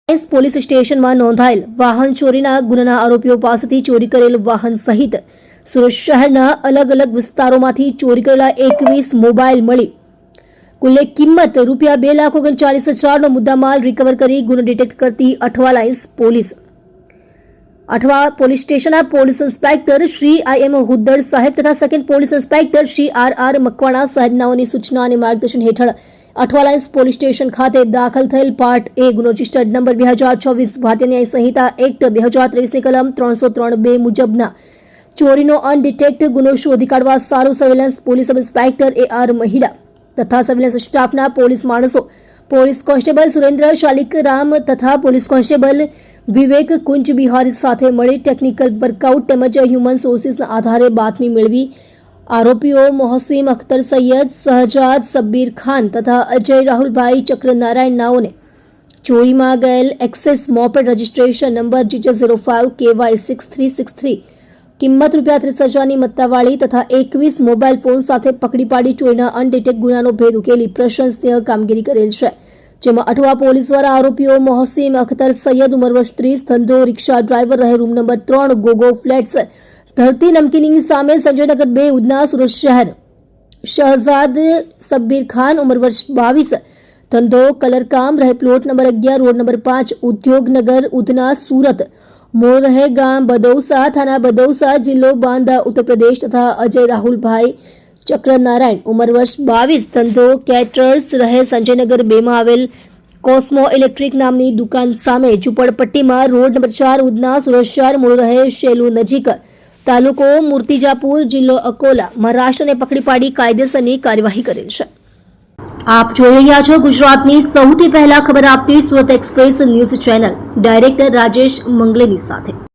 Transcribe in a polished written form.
Police સ્ટેશનમાં નોંધાયેલ વાહન ચોરીના ગુનાના આરોપીઓ પાસેથી ચોરી કરેલ વાહન સહિત સુરત શહેરના અલગ અલગ વિસ્તારોમાંથી ચોરી કરેલા 21 મોબાઈલ મળી કુલ કિંમત રૂપિયા 2,39,000નો મુદ્દામાલ રિકવર કરી ગુનો ડિટેક્ટ કરતી Athwa Lines police Athwa police સ્ટેશનના police inspector Shri IM Huddad સાહેબ તથા second police inspector Shri RR Makwana સાહેબનાઓની સૂચના અને માર્ગદર્શન હેઠળ અઠવા લાઇન્સ પોલીસ સ્ટેશન ખાતે દાખલ થયેલ પાર્ટ A ગુનો રજિસ્ટર્ડ નંબર 2024 ભારતીય ન્યાય સંહિતા એક્ટ 2023ની કલમ 303(2) મુજબના ચોરીનો અનડિટેક્ટ ગુનો શોધી કાઢવા સારું surveillance police sub inspector AR મહિલા તથા સર્વેલન્સ સ્ટાફના પોલીસ માણસો પોલીસ કોન્સ્ટેબલ સુરેન્દ્ર શાલિકરામ તથા પોલીસ કોન્સ્ટેબલ વિવેક કુંજ બિહારી સાથે મળી ટેકનિકલ વર્કઆઉટ તેમજ હ્યુમન સોર્સિસના આધારે બાતમી મેળવી આરોપીઓ મોહસીમ અખ્તર સૈયદ શહજાદ સબ્બીર ખાન તથા અજય રાહુલભાઈ ચક્રનારાયણ નાઓને ચોરીમાં ગયેલ access moped registration number GJ05KY6363 કિંમત રૂપિયા 30,000ની મત્તાવાળી તથા 21 મોબાઈલ ફોન સાથે પકડી પાડી ચોરીના અનડિટેક્ટ ગુનાનો ભેદ ઉકેલી પ્રશંસનીય કામગીરી કરેલ છે, જેમાં અઠવા પોલીસ દ્વારા આરોપીઓ મોહસીમ અખ્તર સૈયદ ઉંમર વર્ષ 30 ધંધો રિક્ષા ડ્રાઈવર રહે રૂમ નંબર 3 ગોગો ફ્લેટ્સ ધરતી નમકીની સામે સંજયનગર 2 ઉધના સુરત શહેર શહજાદ સબ્બીર ખાન ઉંમર વર્ષ 22 ધંધો કલરકામ રહે plot number 11 road number 5 Udyognagar Udhna Surat મૂળ રહે ગામ બદૌસા થાના બદૌસા જિલ્લો બાંદા ઉત્તર પ્રદેશ તથા અજય રાહુલભાઈ ચક્રનારાયણ ઉંમર વર્ષ 22 ધંધો કેટરર્સ રહે સંજયનગર 2 માં આવેલ કોસ્મો ઇલેક્ટ્રિક નામની દુકાન સામે ઝુંપડપટ્ટીમાં રોડ નંબર 4 ઉધના સુરત શહેર મૂળ રહે શેલુ નજીક તાલુકો મૂર્તિજાપુર જિલ્લો અકોલા મહારાષ્ટ્રને પકડી પાડી કાયદેસરની કાર્યવાહી કરેલ છે। આપ જોઈ રહ્યા છો ગુજરાતની સૌથી પહેલા ખબર આપતી Surat express news channel director Rajesh મંગલેની સાથે।